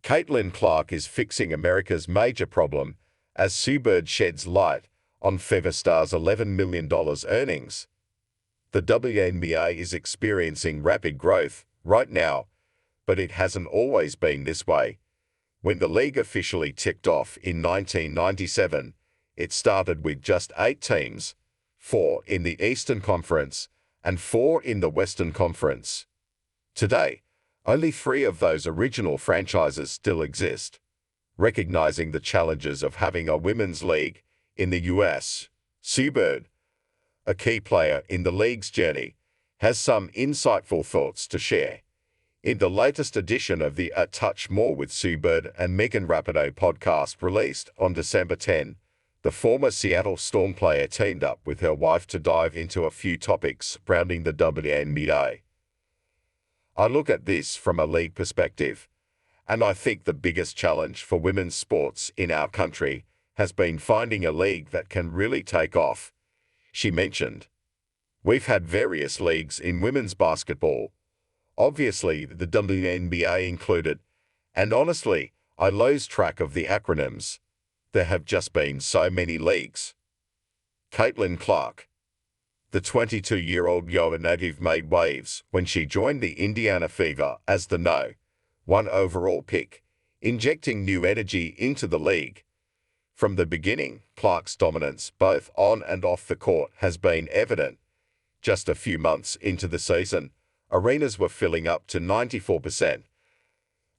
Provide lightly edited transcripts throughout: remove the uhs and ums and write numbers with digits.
Caitlin Clark is fixing America's major problem as Sue Bird sheds light on Feather Star's $11 million earnings. The WNBA is experiencing rapid growth right now, but it hasn't always been this way. When the league officially ticked off in 1997, it started with just 8 teams, 4 in the Eastern Conference and 4 in the Western Conference. Today, only 3 of those original franchises still exist. Recognizing the challenges of having a women's league in the US, Sue Bird, a key player in the league's journey, has some insightful thoughts to share. In the latest edition of the A Touch More with Sue Bird and Megan Rapinoe podcast released on December 10, the former Seattle Storm player teamed up with her wife to dive into a few topics surrounding the WNBA. I look at this from a league perspective, and I think the biggest challenge for women's sports in our country has been finding a league that can really take off, she mentioned. We've had various leagues in women's basketball, obviously the WNBA included, and honestly, I lose track of the acronyms. There have just been so many leagues. Caitlin Clark. The 22-year-old Iowa native made waves when she joined the Indiana Fever as the No. 1 overall pick, injecting new energy into the league. From the beginning, Clark's dominance both on and off the court has been evident. Just a few months into the season, arenas were filling up to 94%,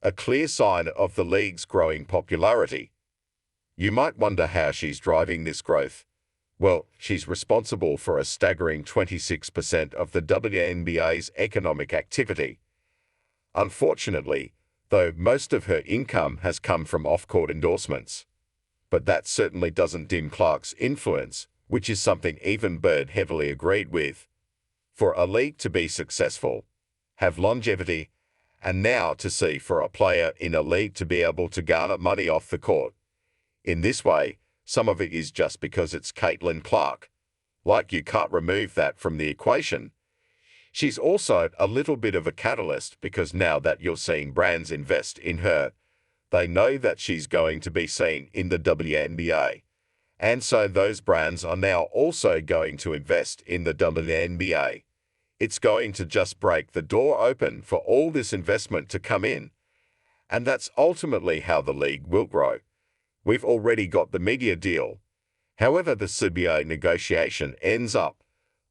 a clear sign of the league's growing popularity. You might wonder how she's driving this growth. Well, she's responsible for a staggering 26% of the WNBA's economic activity. Unfortunately, though, most of her income has come from off-court endorsements. But that certainly doesn't dim Clark's influence, which is something even Bird heavily agreed with. For a league to be successful, have longevity, and now to see for a player in a league to be able to garner money off the court in this way, some of it is just because it's Caitlin Clark. Like, you can't remove that from the equation. She's also a little bit of a catalyst because now that you're seeing brands invest in her, they know that she's going to be seen in the WNBA. And so those brands are now also going to invest in the WNBA. It's going to just break the door open for all this investment to come in. And that's ultimately how the league will grow. We've already got the media deal. However the CBA negotiation ends up,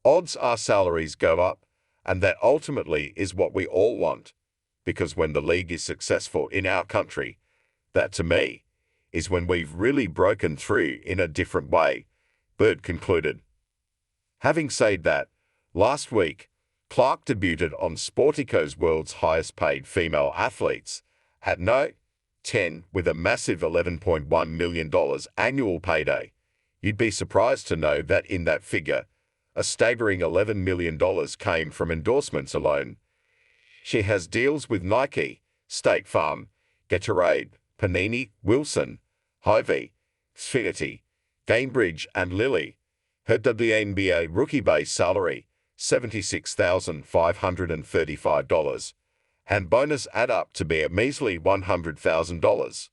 odds are salaries go up, and that ultimately is what we all want. Because when the league is successful in our country, that to me is when we've really broken through in a different way, Bird concluded. Having said that, last week, Clark debuted on Sportico's world's highest paid female athletes at No. 10 with a massive $11.1 million annual payday. You'd be surprised to know that in that figure, a staggering $11 million came from endorsements alone. She has deals with Nike, State Farm, Gatorade, Panini, Wilson, Hy-Vee, Xfinity, Cambridge and Lilly. Her WNBA rookie base salary, $76,535, and bonus add up to be a measly $100,000.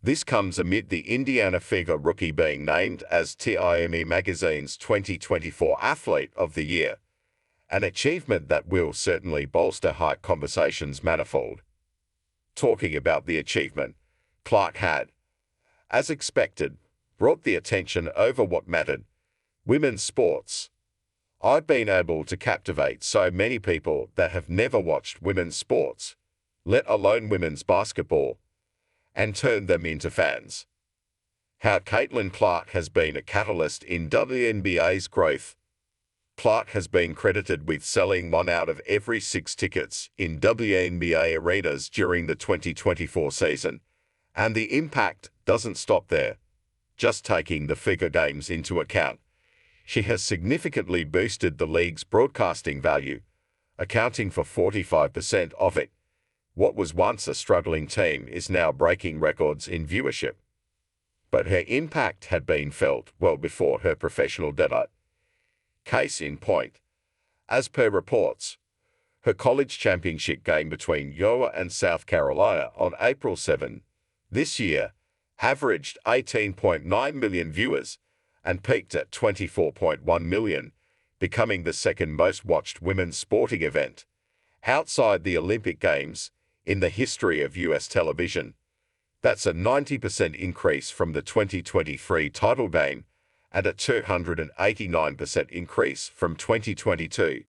This comes amid the Indiana Fever rookie being named as TIME Magazine's 2024 Athlete of the Year, an achievement that will certainly bolster high conversations manifold. Talking about the achievement, Clark had, as expected, brought the attention over what mattered, women's sports. I've been able to captivate so many people that have never watched women's sports, let alone women's basketball, and turn them into fans. How Caitlin Clark has been a catalyst in WNBA's growth. Clark has been credited with selling 1 out of every 6 tickets in WNBA arenas during the 2024 season, and the impact doesn't stop there. Just taking the Figure Games into account, she has significantly boosted the league's broadcasting value, accounting for 45% of it. What was once a struggling team is now breaking records in viewership. But her impact had been felt well before her professional debut. Case in point, as per reports, Her college championship game between Iowa and South Carolina on April 7 this year averaged 18.9 million viewers and peaked at 24.1 million, becoming the second most watched women's sporting event outside the Olympic Games in the history of US television. That's a 90% increase from the 2023 title game and a 289% increase from 2022.